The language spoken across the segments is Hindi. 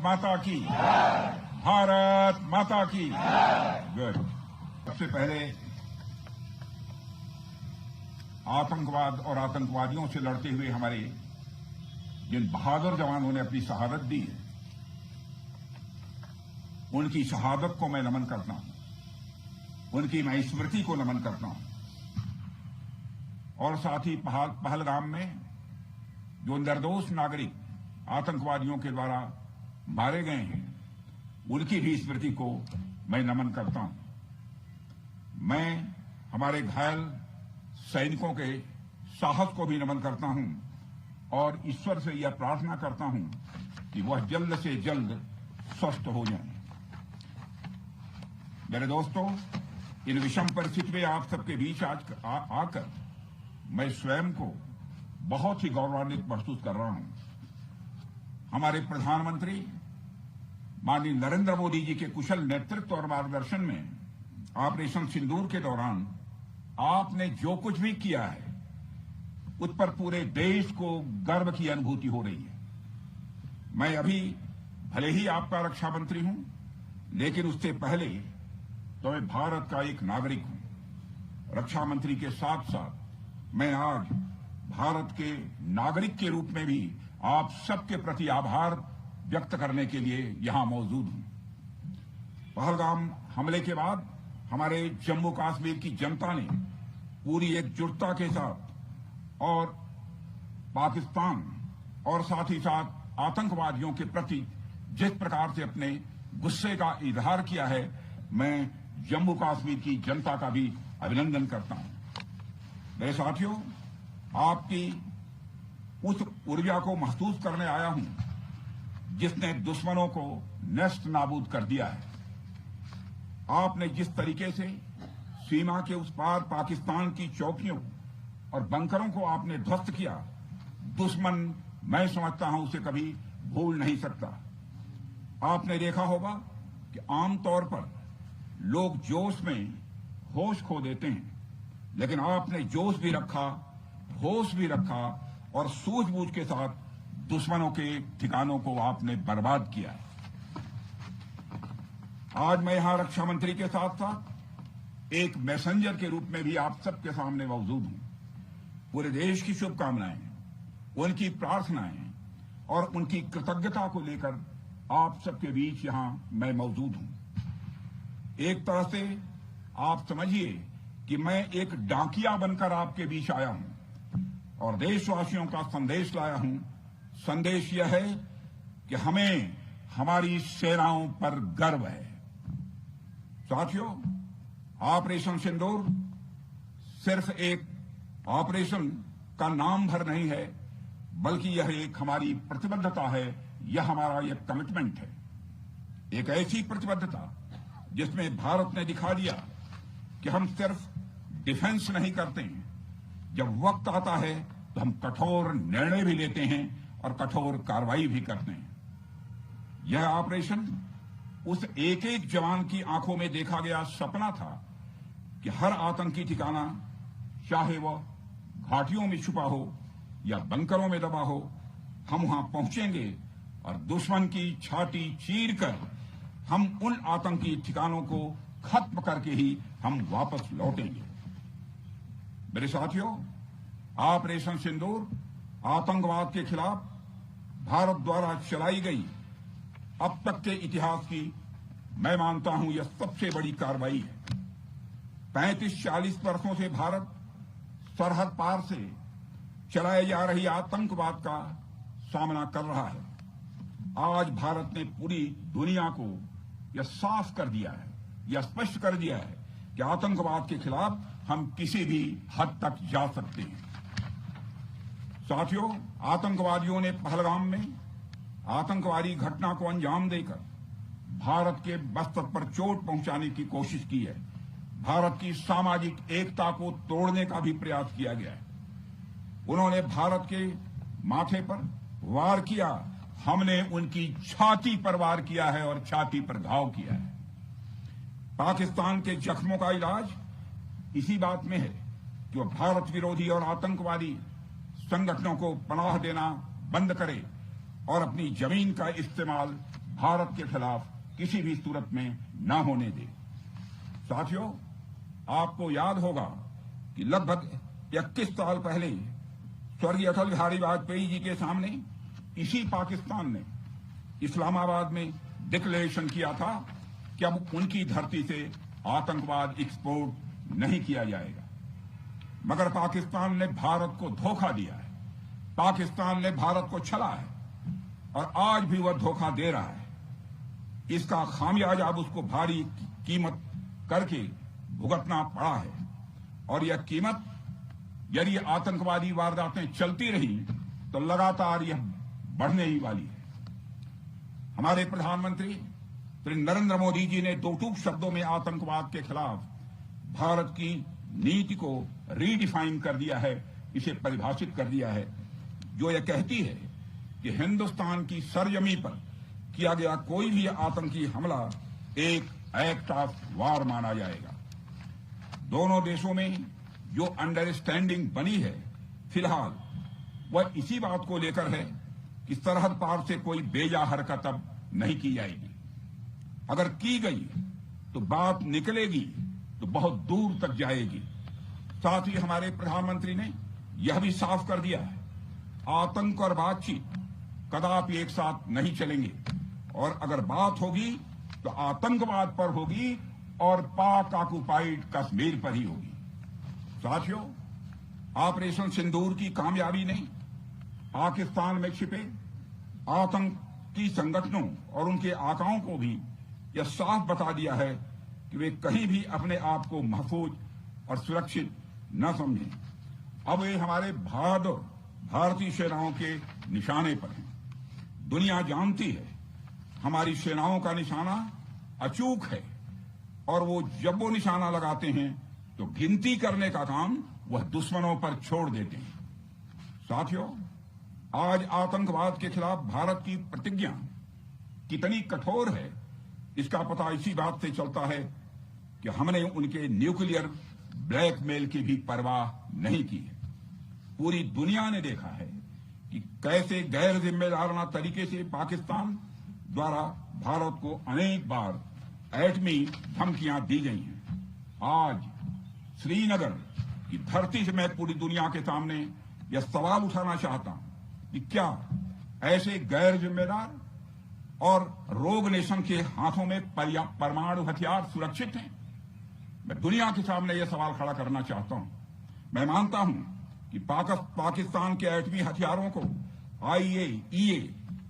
माता की, भारत माता की। गुड। सबसे पहले आतंकवाद और आतंकवादियों से लड़ते हुए हमारे जिन बहादुर जवानों ने अपनी शहादत दी है, उनकी शहादत को मैं नमन करता हूं, उनकी मैं स्मृति को नमन करता हूं। और साथ ही पहलगाम में जो निर्दोष नागरिक आतंकवादियों के द्वारा मारे गए हैं, उनकी भी स्मृति को मैं नमन करता हूं। मैं हमारे घायल सैनिकों के साहस को भी नमन करता हूं और ईश्वर से यह प्रार्थना करता हूं कि वह जल्द से जल्द स्वस्थ हो जाएं। मेरे दोस्तों, इन विषम परिस्थिति में आप सबके बीच आज आकर मैं स्वयं को बहुत ही गौरवान्वित महसूस कर रहा हूं। हमारे प्रधानमंत्री माननीय नरेंद्र मोदी जी के कुशल नेतृत्व और मार्गदर्शन में ऑपरेशन सिंदूर के दौरान आपने जो कुछ भी किया है, उस पर पूरे देश को गर्व की अनुभूति हो रही है। मैं अभी भले ही आपका रक्षा मंत्री हूं, लेकिन उससे पहले तो मैं भारत का एक नागरिक हूं। रक्षा मंत्री के साथ साथ मैं आज भारत के नागरिक के रूप में भी आप सबके प्रति आभार व्यक्त करने के लिए यहां मौजूद हूं। पहलगाम हमले के बाद हमारे जम्मू कश्मीर की जनता ने पूरी एकजुटता के साथ और पाकिस्तान और साथ ही साथ आतंकवादियों के प्रति जिस प्रकार से अपने गुस्से का इजहार किया है, मैं जम्मू कश्मीर की जनता का भी अभिनंदन करता हूं। मेरे साथियों, आपकी उस ऊर्जा को महसूस करने आया हूं जिसने दुश्मनों को नष्ट नाबूद कर दिया है। आपने जिस तरीके से सीमा के उस पार पाकिस्तान की चौकियों और बंकरों को आपने ध्वस्त किया, दुश्मन मैं समझता हूं उसे कभी भूल नहीं सकता। आपने देखा होगा कि आमतौर पर लोग जोश में होश खो देते हैं, लेकिन आपने जोश भी रखा, होश भी रखा और सूझबूझ के साथ दुश्मनों के ठिकानों को आपने बर्बाद किया। आज मैं यहां रक्षा मंत्री के साथ साथ एक मैसेंजर के रूप में भी आप सबके सामने मौजूद हूं। पूरे देश की शुभकामनाएं, उनकी प्रार्थनाएं और उनकी कृतज्ञता को लेकर आप सबके बीच यहां मैं मौजूद हूं। एक तरह से आप समझिए कि मैं एक डाकिया बनकर आपके बीच आया हूं और देशवासियों का संदेश लाया हूं। संदेश यह है कि हमें हमारी सेनाओं पर गर्व है। साथियों, ऑपरेशन सिंदूर सिर्फ एक ऑपरेशन का नाम भर नहीं है, बल्कि यह एक हमारी प्रतिबद्धता है, यह हमारा एक कमिटमेंट है। एक ऐसी प्रतिबद्धता जिसमें भारत ने दिखा दिया कि हम सिर्फ डिफेंस नहीं करते हैं, जब वक्त आता है तो हम कठोर निर्णय भी लेते हैं और कठोर कार्रवाई भी करते हैं। यह ऑपरेशन उस एक एक जवान की आंखों में देखा गया सपना था कि हर आतंकी ठिकाना, चाहे वह घाटियों में छुपा हो या बंकरों में दबा हो, हम वहां पहुंचेंगे और दुश्मन की छाती चीरकर हम उन आतंकी ठिकानों को खत्म करके ही हम वापस लौटेंगे। मेरे साथियों, ऑपरेशन सिंदूर आतंकवाद के खिलाफ भारत द्वारा चलाई गई अब तक के इतिहास की मैं मानता हूं यह सबसे बड़ी कार्रवाई है। 35-40 वर्षों से भारत सरहद पार से चलाए जा रही आतंकवाद का सामना कर रहा है। आज भारत ने पूरी दुनिया को यह साफ कर दिया है, यह स्पष्ट कर दिया है कि आतंकवाद के खिलाफ हम किसी भी हद तक जा सकते हैं। साथियों, आतंकवादियों ने पहलगाम में आतंकवादी घटना को अंजाम देकर भारत के मस्तक पर चोट पहुंचाने की कोशिश की है। भारत की सामाजिक एकता को तोड़ने का भी प्रयास किया गया है। उन्होंने भारत के माथे पर वार किया, हमने उनकी छाती पर वार किया है और छाती पर घाव किया है। पाकिस्तान के जख्मों का इलाज इसी बात में है कि वह भारत विरोधी और आतंकवादी संगठनों को पनाह देना बंद करे और अपनी जमीन का इस्तेमाल भारत के खिलाफ किसी भी सूरत में न होने दे। साथियों, आपको याद होगा कि लगभग 21 साल पहले स्वर्गीय अटल बिहारी वाजपेयी जी के सामने इसी पाकिस्तान ने इस्लामाबाद में डिक्लेरेशन किया था कि अब उनकी धरती से आतंकवाद एक्सपोर्ट नहीं किया जाएगा। मगर पाकिस्तान ने भारत को धोखा दिया है, पाकिस्तान ने भारत को छला है और आज भी वह धोखा दे रहा है। इसका खामियाजा अब उसको भारी कीमत करके भुगतना पड़ा है और यह कीमत यदि आतंकवादी वारदातें चलती रही तो लगातार यह बढ़ने ही वाली है। हमारे प्रधानमंत्री श्री नरेंद्र मोदी जी ने दो टूक शब्दों में आतंकवाद के खिलाफ भारत की नीति को रीडिफाइन कर दिया है, इसे परिभाषित कर दिया है, जो यह कहती है कि हिंदुस्तान की सरजमी पर किया गया कोई भी आतंकी हमला एक एक्ट ऑफ वार माना जाएगा। दोनों देशों में जो अंडरस्टैंडिंग बनी है फिलहाल वह इसी बात को लेकर है कि सरहद पार से कोई बेजा हरकत अब नहीं की जाएगी। अगर की गई तो बात निकलेगी तो बहुत दूर तक जाएगी। साथ ही हमारे प्रधानमंत्री ने यह भी साफ कर दिया है, आतंक और बातचीत कदापि एक साथ नहीं चलेंगे और अगर बात होगी तो आतंकवाद पर होगी और पाक ऑक्युपाइड कश्मीर पर ही होगी। साथियों, ऑपरेशन सिंदूर की कामयाबी ने पाकिस्तान में छिपे आतंकी संगठनों और उनके आकाओं को भी यह साफ बता दिया है कि वे कहीं भी अपने आप को महफूज और सुरक्षित न समझें। अब वे हमारे बहादुर भारतीय सेनाओं के निशाने पर हैं। दुनिया जानती है हमारी सेनाओं का निशाना अचूक है और वो जब वो निशाना लगाते हैं तो गिनती करने का काम वह दुश्मनों पर छोड़ देते हैं। साथियों, आज आतंकवाद के खिलाफ भारत की प्रतिज्ञा कितनी कठोर है इसका पता इसी बात से चलता है कि हमने उनके न्यूक्लियर ब्लैकमेल की भी परवाह नहीं की है। पूरी दुनिया ने देखा है कि कैसे गैर जिम्मेदाराना तरीके से पाकिस्तान द्वारा भारत को अनेक बार एटमी धमकियां दी गई हैं। आज श्रीनगर की धरती से मैं पूरी दुनिया के सामने यह सवाल उठाना चाहता हूं कि क्या ऐसे गैर जिम्मेदार और रोग नेशन के हाथों में परमाणु हथियार सुरक्षित हैं? मैं दुनिया के सामने यह सवाल खड़ा करना चाहता हूं। मैं मानता हूं कि पाकिस्तान के एटमी हथियारों को IAEA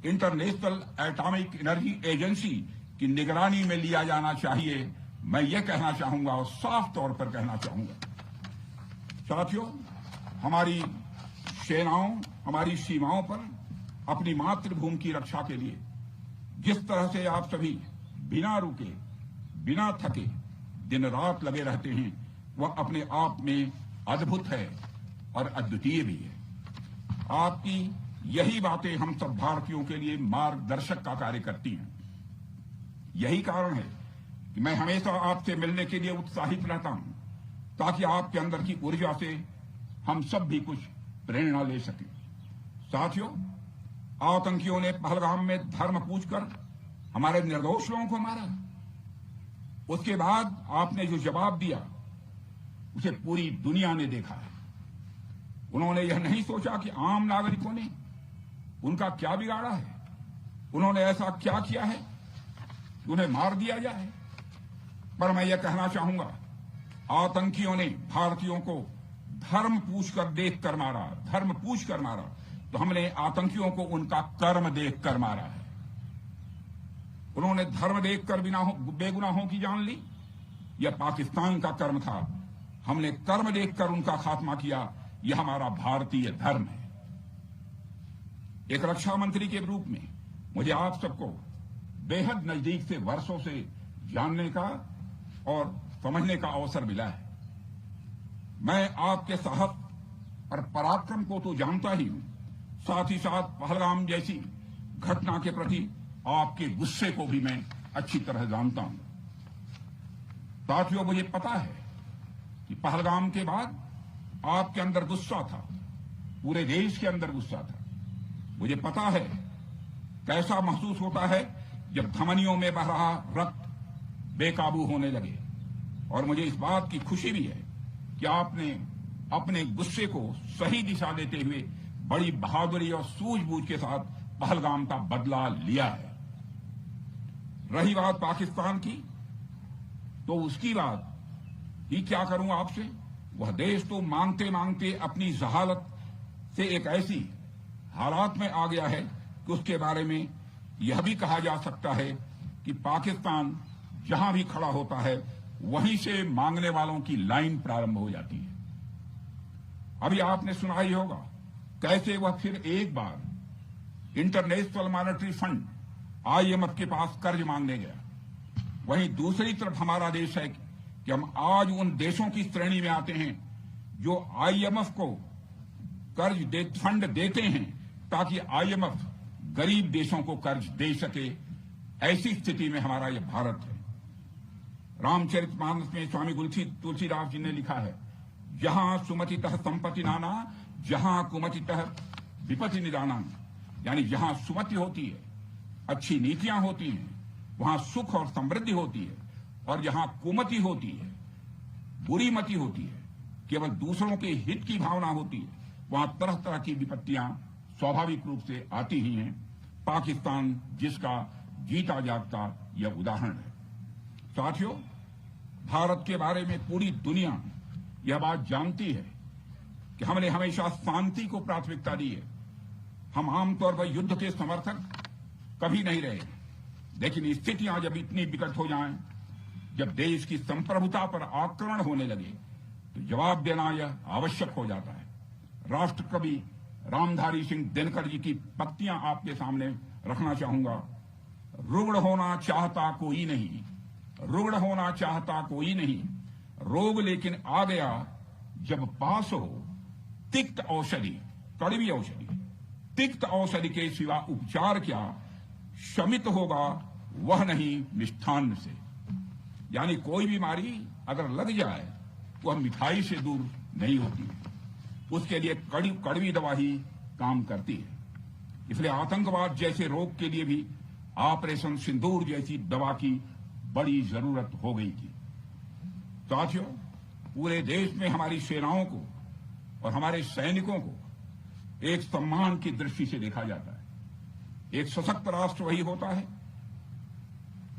international atomic energy agency की निगरानी में लिया जाना चाहिए। मैं ये कहना चाहूंगा और साफ तौर पर कहना चाहूंगा। साथियों, हमारी सेनाओं हमारी सीमाओं पर अपनी मातृभूमि की रक्षा के लिए जिस तरह से आप सभी बिना रुके बिना थके दिन रात लगे रहते हैं वह अपने आप में अद्भुत है और अद्वितीय भी है। आपकी यही बातें हम सब भारतीयों के लिए मार्गदर्शक का कार्य करती हैं। यही कारण है कि मैं हमेशा आपसे मिलने के लिए उत्साहित रहता हूं ताकि आपके अंदर की ऊर्जा से हम सब भी कुछ प्रेरणा ले सकें। साथियों, आतंकियों ने पहलगाम में धर्म पूछकर हमारे निर्दोष लोगों को मारा। उसके बाद आपने जो जवाब दिया उसे पूरी दुनिया ने देखा है। उन्होंने यह नहीं सोचा कि आम नागरिकों ने उनका क्या बिगाड़ा है, उन्होंने ऐसा क्या किया है कि उन्हें मार दिया जाए। पर मैं यह कहना चाहूंगा, आतंकियों ने भारतीयों को धर्म पूछकर देखकर मारा, धर्म पूछकर मारा, तो हमने आतंकियों को उनका कर्म देखकर मारा है। उन्होंने धर्म देखकर बेगुनाहों की जान ली, यह पाकिस्तान का कर्म था। हमने कर्म देखकर उनका खात्मा किया, यह हमारा भारतीय धर्म है। एक रक्षा मंत्री के रूप में मुझे आप सबको बेहद नजदीक से वर्षों से जानने का और समझने का अवसर मिला है। मैं आपके साहस और पराक्रम को तो जानता ही हूं, साथ ही साथ पहलगाम जैसी घटना के प्रति आपके गुस्से को भी मैं अच्छी तरह जानता हूं। साथियों, मुझे पता है कि पहलगाम के बाद आपके अंदर गुस्सा था, पूरे देश के अंदर गुस्सा था। मुझे पता है कैसा महसूस होता है जब धमनियों में बह रहा रक्त बेकाबू होने लगे। और मुझे इस बात की खुशी भी है कि आपने अपने गुस्से को सही दिशा देते हुए बड़ी बहादुरी और सूझबूझ के साथ पहलगाम का बदला लिया है। रही बात पाकिस्तान की, तो उसकी बात ही क्या करूं आपसे। वह देश तो मांगते मांगते अपनी जहालत से एक ऐसी हालात में आ गया है कि उसके बारे में यह भी कहा जा सकता है कि पाकिस्तान जहां भी खड़ा होता है वहीं से मांगने वालों की लाइन प्रारंभ हो जाती है। अभी आपने सुना ही होगा कैसे वह फिर एक बार इंटरनेशनल मॉनेटरी फंड IMF के पास कर्ज मांगने गया। वहीं दूसरी तरफ हमारा देश है कि हम आज उन देशों की श्रेणी में आते हैं जो IMF को फंड देते हैं ताकि IMF गरीब देशों को कर्ज दे सके। ऐसी स्थिति में हमारा यह भारत है। रामचरितमानस में स्वामी तुलसीदास जी ने लिखा है, जहां सुमतितः संपत्ति नाना, जहां कुमतितः विपत्ति निदाना। यानी जहां सुमति होती है, अच्छी नीतियां होती हैं, वहां सुख और समृद्धि होती है, और जहां कुमति होती है, बुरी मति होती है, केवल दूसरों के हित की भावना होती है, वहां तरह तरह की विपत्तियां स्वाभाविक रूप से आती ही हैं। पाकिस्तान जिसका जीता जागता यह उदाहरण है। साथियों, भारत के बारे में पूरी दुनिया यह बात जानती है कि हमने हमेशा शांति को प्राथमिकता दी है। हम आमतौर पर युद्ध के समर्थक कभी नहीं रहे, लेकिन स्थितियां जब इतनी विकट हो जाएं, जब देश की संप्रभुता पर आक्रमण होने लगे, तो जवाब देना यह आवश्यक हो जाता है। राष्ट्र कवि रामधारी सिंह दिनकर जी की पंक्तियां आपके सामने रखना चाहूंगा। रुग्ण होना चाहता कोई नहीं, रुग्ण होना चाहता कोई नहीं, रोग लेकिन आ गया जब पास हो तिक्त औषधि, कड़वी औषधि। तिक्त औषधि के सिवा उपचार क्या, शमित होगा वह नहीं मिष्ठान्न से। यानी कोई बीमारी अगर लग जाए वह मिठाई से दूर नहीं होती, उसके लिए कड़वी दवा ही काम करती है। इसलिए आतंकवाद जैसे रोग के लिए भी ऑपरेशन सिंदूर जैसी दवा की बड़ी जरूरत हो गई थी। साथियों, पूरे देश में हमारी सेनाओं को और हमारे सैनिकों को एक सम्मान की दृष्टि से देखा जाता है। एक सशक्त राष्ट्र वही होता है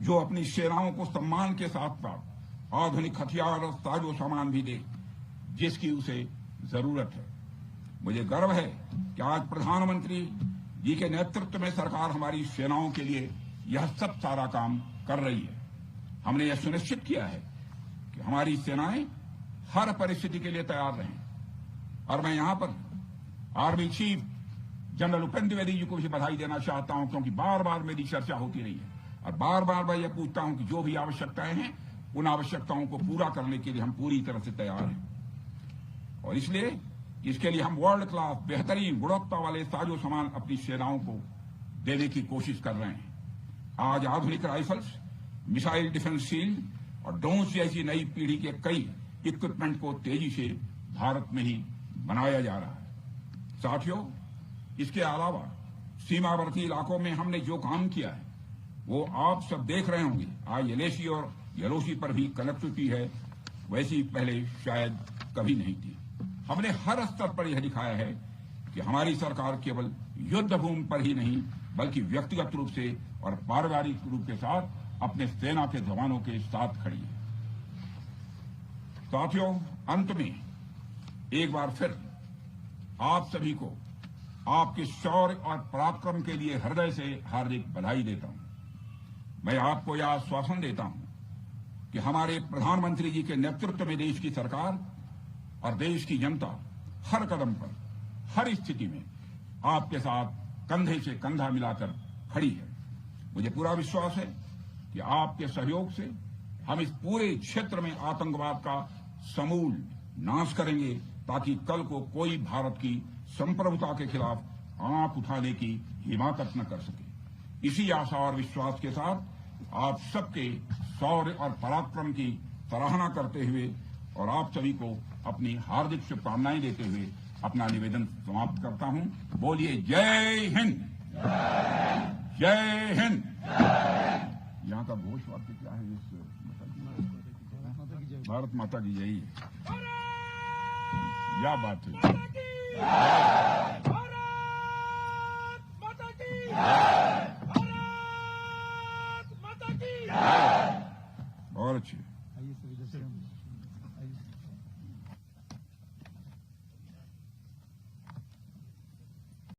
जो अपनी सेनाओं को सम्मान के साथ साथ आधुनिक हथियार और साजो सामान भी दे जिसकी उसे जरूरत है। मुझे गर्व है कि आज प्रधानमंत्री जी के नेतृत्व में सरकार हमारी सेनाओं के लिए यह सब सारा काम कर रही है। हमने यह सुनिश्चित किया है कि हमारी सेनाएं हर परिस्थिति के लिए तैयार रहें। और मैं यहां पर army chief general Upendra Dwivedi ji को भी बधाई देना चाहता हूं, क्योंकि बार बार मेरी चर्चा होती रही है और बार बार मैं यह पूछता हूं कि जो भी आवश्यकताएं हैं उन आवश्यकताओं को पूरा करने के लिए हम पूरी तरह से तैयार हैं। और इसलिए इसके लिए हम वर्ल्ड क्लास बेहतरीन गुणवत्ता वाले साजो सामान अपनी सेनाओं को देने की कोशिश कर रहे हैं। आज आधुनिक राइफल्स, मिसाइल डिफेंस शील्ड और ड्रोन्स जैसी नई पीढ़ी के कई इक्विपमेंट को तेजी से भारत में ही बनाया जा रहा है। साथियों, इसके अलावा सीमावर्ती इलाकों में हमने जो काम किया है वो आप सब देख रहे होंगे। आज LAC और LOC पर भी कनेक्टिविटी है, वैसी पहले शायद कभी नहीं थी। हमने हर स्तर पर यह दिखाया है कि हमारी सरकार केवल युद्ध भूमि पर ही नहीं बल्कि व्यक्तिगत रूप से और पारिवारिक रूप के साथ अपने सेना के जवानों के साथ खड़ी है। साथियों, अंत में एक बार फिर आप सभी को आपके शौर्य और पराक्रम के लिए हृदय से हार्दिक बधाई देता हूं। मैं आपको यह आश्वासन देता हूं कि हमारे प्रधानमंत्री जी के नेतृत्व में देश की सरकार और देश की जनता हर कदम पर, हर स्थिति में आपके साथ कंधे से कंधा मिलाकर खड़ी है। मुझे पूरा विश्वास है कि आपके सहयोग से हम इस पूरे क्षेत्र में आतंकवाद का समूल नाश करेंगे, ताकि कल को कोई भारत की संप्रभुता के खिलाफ आंख उठाने की हिमाकत न कर सके। इसी आशा और विश्वास के साथ आप सबके शौर्य और पराक्रम की सराहना करते हुए और आप सभी को अपनी हार्दिक शुभकामनाएं देते हुए अपना निवेदन समाप्त करता हूं। बोलिए जय हिंद, जय हिंद। का घोष वाक्य क्या है इस भारत माता की जय। क्या बात है। बहुत अच्छी।